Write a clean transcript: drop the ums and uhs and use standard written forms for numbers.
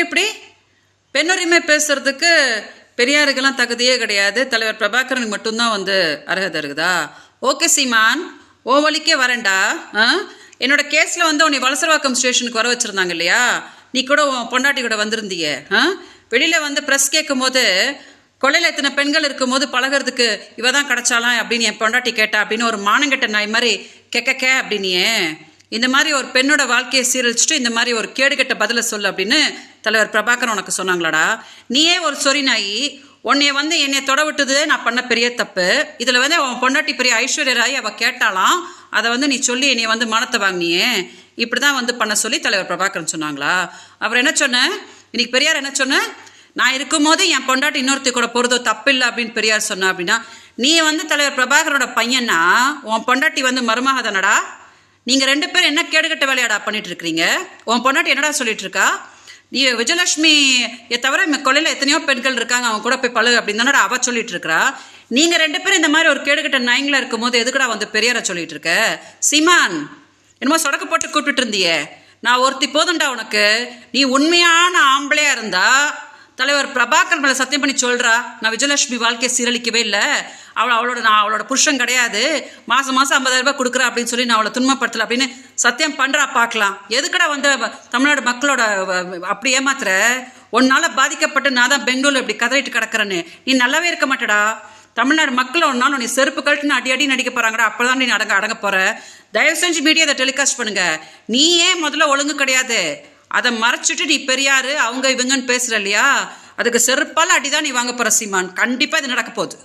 இப்படி பெண்ணுரிமை பேசுறதுக்கு பெரியாருக்கெல்லாம் தகுதியே கிடையாது, தலைவர் பிரபாகரனுக்கு மட்டும்தான் அர்ஹதை இருக்குதா? ஓகே சீமான், ஓ வழிக்கே வரேன்டா. என்னோட கேஸில் உன்னை வலசரவாக்கம் ஸ்டேஷனுக்கு வர வச்சுருந்தாங்க இல்லையா? நீ கூட உன் பொண்டாட்டி கூட வந்திருந்தியே. வெளியில் ப்ரெஸ் கேட்கும் போது கொள்ளையில் இத்தனை பெண்கள் இருக்கும்போது பழகிறதுக்கு இவ தான் கிடச்சாலாம் அப்படின்னு என் பொண்டாட்டி கேட்டா அப்படின்னு ஒரு மானங்கெட்ட நாய் மாதிரி கே அப்படின்னியே. இந்த மாதிரி ஒரு பெண்ணோட வாழ்க்கையை சீரழிச்சுட்டு இந்த மாதிரி ஒரு கேடுகெட்ட பதிலை சொல்லு அப்படின்னு தலைவர் பிரபாகரன் உனக்கு சொன்னாங்களாடா? நீயே ஒரு சொறி நாய், உன்னைய என்னை தொட விட்டது நான் பண்ண பெரிய தப்பு. இதில் உன் பொண்டாட்டி பெரிய ஐஸ்வர்ய ராய் அவள் கேட்டாலாம், அதை நீ சொல்லி என்னைய மானத்தை வாங்கினியே. இப்படி தான் பண்ண சொல்லி தலைவர் பிரபாகரன் சொன்னாங்களா? அப்புறம் என்ன சொன்ன இன்னைக்கு பெரியார்? என்ன சொன்ன? நான் இருக்கும்போது என் பொண்டாட்டி இன்னொருத்தி கூட போகிறதோ தப்பு இல்லை அப்படின்னு பெரியார் சொன்னா அப்படின்னா, நீ தலைவர் பிரபாகரோட பையனா, உன் பொண்டாட்டி மருமக தானடா? நீங்கள் 2 பேரும் என்ன கேடுகட்ட வேலையாடா பண்ணிட்டு இருக்கிறீங்க? உன் பொண்டாட்டி என்னடா சொல்லிட்டு இருக்கா? நீ விஜயலட்சுமியை தவிர கொள்ளையில் எத்தனையோ பெண்கள் இருக்காங்க, அவங்க கூட போய் பழகு அப்படின்னு தானடா அவ சொல்லிட்டு இருக்கிறா. நீங்கள் 2 பேரும் இந்த மாதிரி ஒரு கேடுகட்ட நாய்ங்களா இருக்கும் போது எதுக்குடா பெரியார சொல்லிட்டு இருக்க? சீமான், என்னமோ சொடக்கு போட்டு கூப்பிட்டு இருந்தியே, நான் ஒருத்தி போதும்டா உனக்கு. நீ உண்மையான ஆம்பளையா இருந்தா தலைவர் பிரபாகர் மேலே சத்தியம் பண்ணி சொல்கிறா, நான் விஜயலட்சுமி வாழ்க்கையை சீரழிக்கவே இல்லை, அவளோட புருஷன் கிடையாது, மாதம் 50,000 ரூபாய் கொடுக்குறா அப்படின்னு சொல்லி நான் அவளை துன்பப்படுத்தலை அப்படின்னு சத்தியம் பண்ணுறா பார்க்கலாம். எதுக்கடா தமிழ்நாடு மக்களோட அப்படி ஏமாத்துற? உன்னால் பாதிக்கப்பட்டு நான் தான் பெங்களூரில் இப்படி கதறிட்டு கிடக்கிறேன்னு நீ நல்லாவே இருக்க மாட்டடா. தமிழ்நாடு மக்கள் ஒரு நாள் நீ செருப்பு கழட்டுன்னு அடி நடிக்க போகிறாங்கடா, அப்போ தான் நீ அடங்க போகிற. தயவு செஞ்சு மீடியா அதை டெலிகாஸ்ட் பண்ணுங்க. நீ ஏன் முதல்ல ஒழுங்கு கிடையாது, அதை மறைச்சிட்டு நீ பெரியாரு அவங்க இவங்கன்னு பேசுற இல்லையா? அதுக்கு செருப்பால் அடிதான் நீ வாங்க போற சீமான். கண்டிப்பா இது நடக்க போகுது.